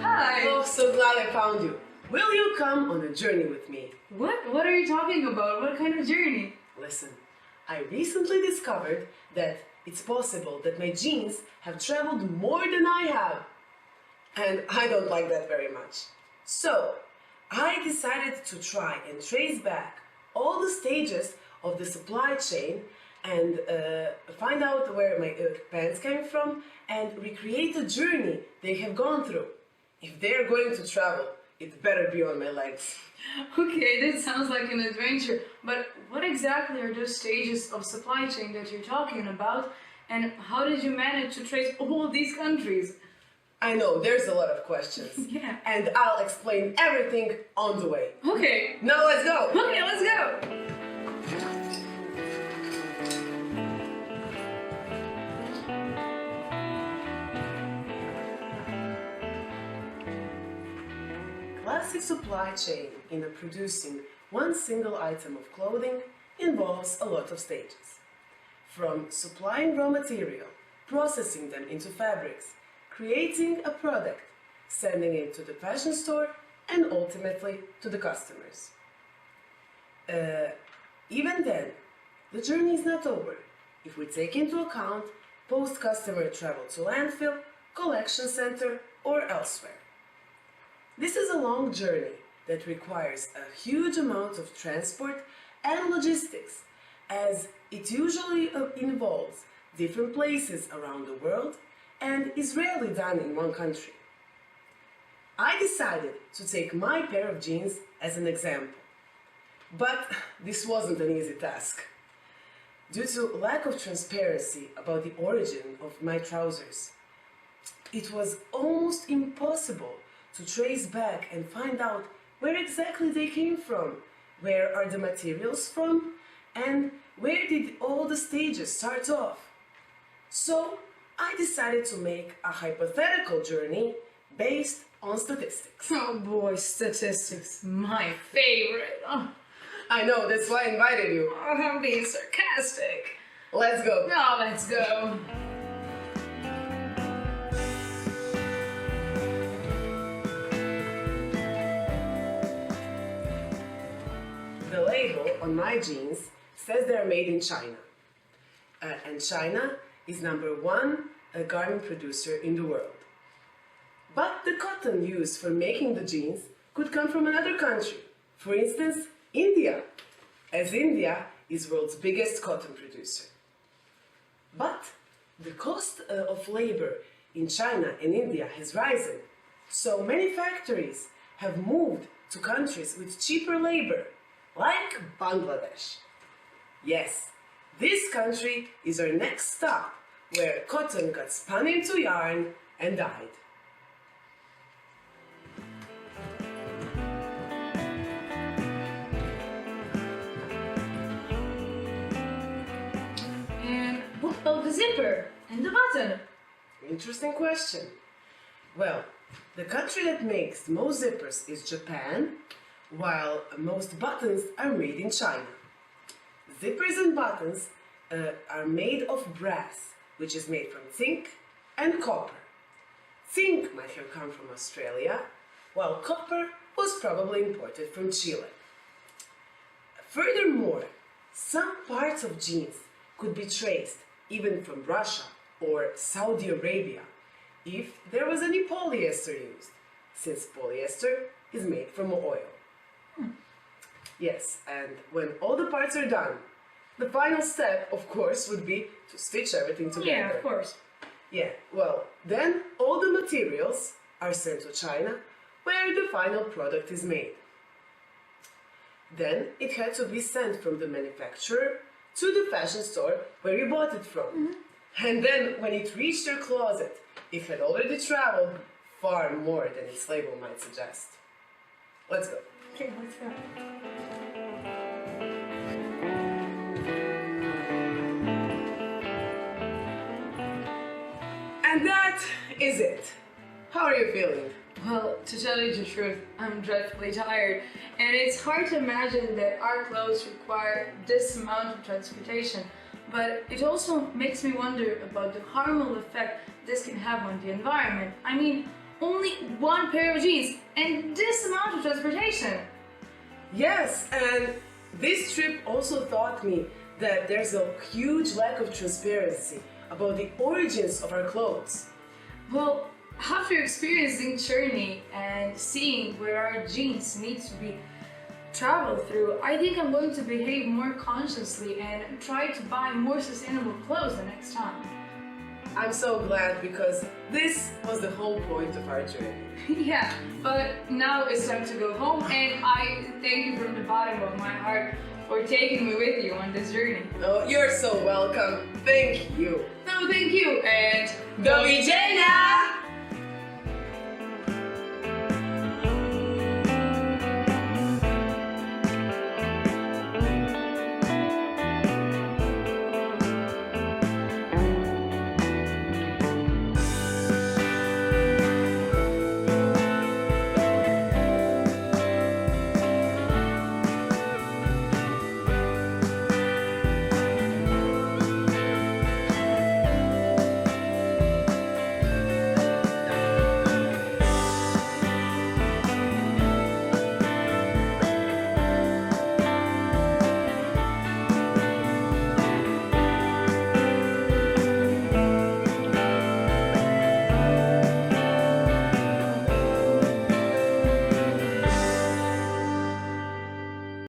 Hi! Oh, so glad I found you. Will you come on a journey with me? What are you talking about? What kind of journey? Listen, I recently discovered that it's possible that my genes have traveled more than I have. And I don't like that very much. So, I decided to try and trace back all the stages of the supply chain and find out where my pants came from and recreate the journey they have gone through. If they're going to travel, it better be on my legs. Okay, that sounds like an adventure, but what exactly are those stages of supply chain that you're talking about, and how did you manage to trace all these countries? I know, there's a lot of questions. Yeah. And I'll explain everything on the way. Okay. Now let's go! Okay, let's go! Classic supply chain in producing one single item of clothing involves a lot of stages. From supplying raw material, processing them into fabrics, creating a product, sending it to the fashion store, and ultimately to the customers. Even then, the journey is not over if we take into account post-customer travel to landfill, collection center, or elsewhere. This is a long journey that requires a huge amount of transport and logistics, as it usually involves different places around the world and is rarely done in one country. I decided to take my pair of jeans as an example, but this wasn't an easy task. Due to lack of transparency about the origin of my trousers, it was almost impossible to trace back and find out where exactly they came from, where are the materials from, and where did all the stages start off. So I decided to make a hypothetical journey based on statistics. Oh boy, statistics, my favorite. Oh, I know, that's why I invited you. I'm being sarcastic. Let's go. Now let's go. The label on my jeans says they're made in China. And China is #1 garment producer in the world. But the cotton used for making the jeans could come from another country. For instance, India, as India is world's biggest cotton producer. But the cost of labor in China and India has risen, so many factories have moved to countries with cheaper labor, like Bangladesh. Yes, this country is our next stop, where cotton got spun into yarn and dyed. And what about the zipper and the button? Interesting question. Well, the country that makes the most zippers is Japan, while most buttons are made in China. Zippers and buttons are made of brass, which is made from zinc and copper. Zinc might have come from Australia, while copper was probably imported from Chile. Furthermore, some parts of jeans could be traced even from Russia or Saudi Arabia if there was any polyester used, since polyester is made from oil. Yes, and when all the parts are done, the final step, of course, would be to stitch everything together. Yeah, of course. Yeah, well, then all the materials are sent to China, where the final product is made. Then it had to be sent from the manufacturer to the fashion store where you bought it from. Mm-hmm. And then when it reached your closet, it had already traveled far more than its label might suggest. Let's go. Okay, let's go. And that is it. How are you feeling? Well, to tell you the truth, I'm dreadfully tired, and it's hard to imagine that our clothes require this amount of transportation, but it also makes me wonder about the harmful effect this can have on the environment. I mean, only one pair of jeans and this amount of transportation. Yes, and this trip also taught me that there's a huge lack of transparency about the origins of our clothes. Well, after experiencing journey and seeing where our jeans need to be traveled through, I think I'm going to behave more consciously and try to buy more sustainable clothes the next time. I'm so glad because this was the whole point of our journey. Yeah, but now it's time to go home, and I thank you from the bottom of my heart for taking me with you on this journey. Oh, you're so welcome. Thank you. No, thank you, and Do widzenia!